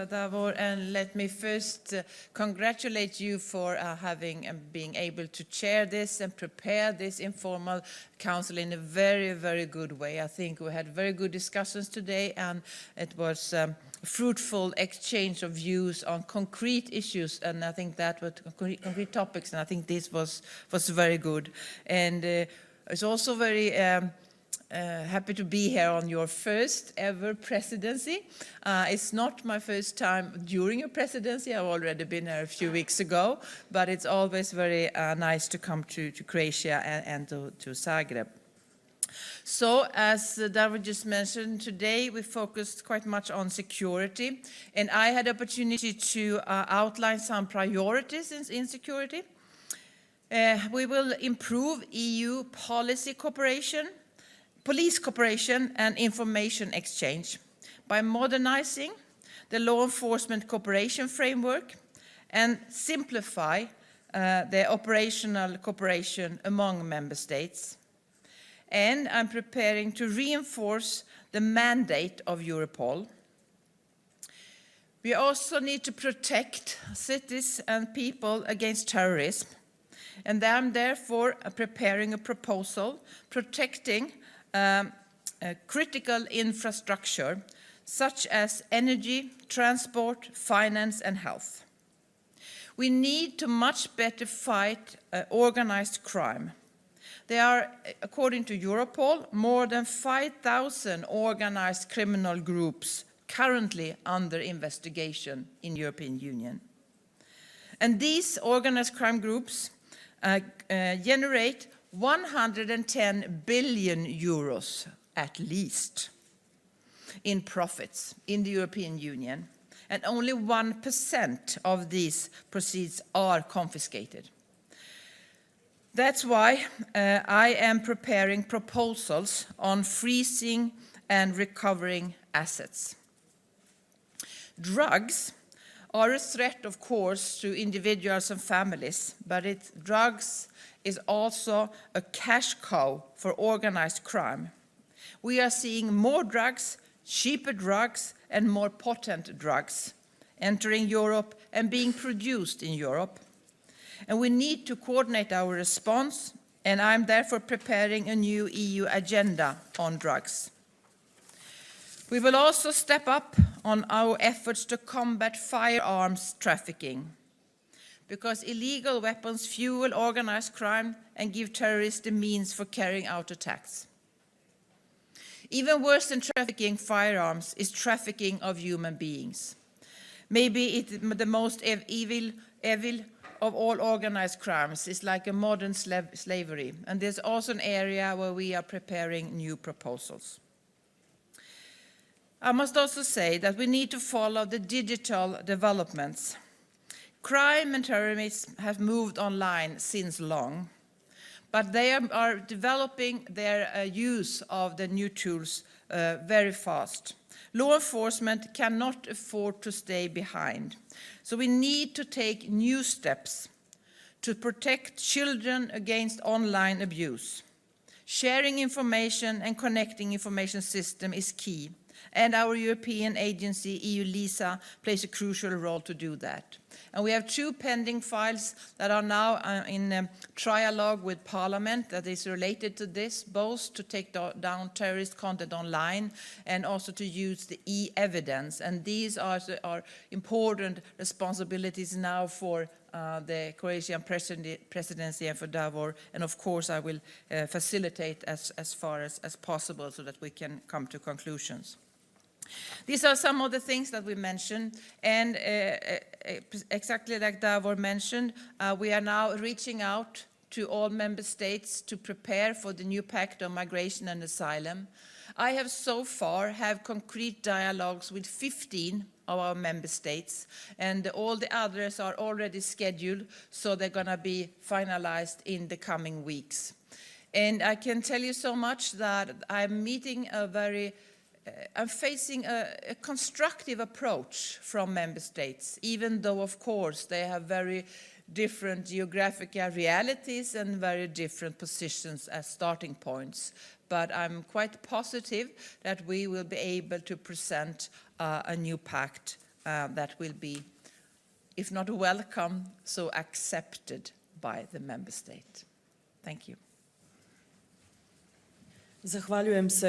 Davor, and let me first congratulate you for having and being able to chair this and prepare this informal council in a very, very good way. I think we had very good discussions today, and it was a fruitful exchange of views on concrete issues, and I think that was concrete topics, and I think this was very good. And it's also very happy to be here on your first ever presidency. It's not my first time during a presidency. I've already been here a few weeks ago, but it's always very nice to come to Croatia and to Zagreb. So, as Davor just mentioned, today we focused quite much on security, and I had the opportunity to outline some priorities in security. We will improve EU policy cooperation, police cooperation and information exchange by modernizing the law enforcement cooperation framework and simplify the operational cooperation among member states. And I'm preparing to reinforce the mandate of Europol. We also need to protect cities and people against terrorism, and I'm therefore preparing a proposal protecting critical infrastructure such as energy, transport, finance and health. We need to much better fight organized crime. There are, according to Europol, more than 5,000 organized criminal groups currently under investigation in the European Union. And these organized crime groups generate 110 billion euros at least in profits in the European Union, and only 1% of these proceeds are confiscated. That's why I am preparing proposals on freezing and recovering assets. Drugs are a threat, of course, to individuals and families, but drugs is also a cash cow for organized crime. We are seeing more drugs, cheaper drugs, and more potent drugs entering Europe and being produced in Europe. And we need to coordinate our response, and I'm therefore preparing a new EU agenda on drugs. We will also step up on our efforts to combat firearms trafficking, because illegal weapons fuel organized crime and give terrorists the means for carrying out attacks. Even worse than trafficking firearms is trafficking of human beings. Maybe the most evil of all organized crimes is like a modern slavery, and there's also an area where we are preparing new proposals. I must also say that we need to follow the digital developments. Crime and terrorism have moved online since long, but they are developing their use of the new tools very fast. Law enforcement cannot afford to stay behind, so we need to take new steps to protect children against online abuse. Sharing information and connecting information system is key, and our European agency, EU LISA, plays a crucial role to do that. And we have 2 pending files that are now in trialogue with Parliament that is related to this, both to take down terrorist content online and also to use the e-evidence. And these are important responsibilities now for the Croatian presidency and for Davor. And of course, I will facilitate as far as possible so that we can come to conclusions. These are some of the things that we mentioned, and exactly like Davor mentioned, we are now reaching out to all member states to prepare for the new pact on migration and asylum. I have so far had concrete dialogues with 15 of our member states, and all the others are already scheduled, so they're going to be finalized in the coming weeks. And I can tell you so much that I'm meeting I'm facing a constructive approach from member states, even though, of course, they have very different geographical realities and very different positions as starting points. But I'm quite positive that we will be able to present a new pact that will be, if not welcome, so accepted by the member state. Thank you. Zahvaljujem se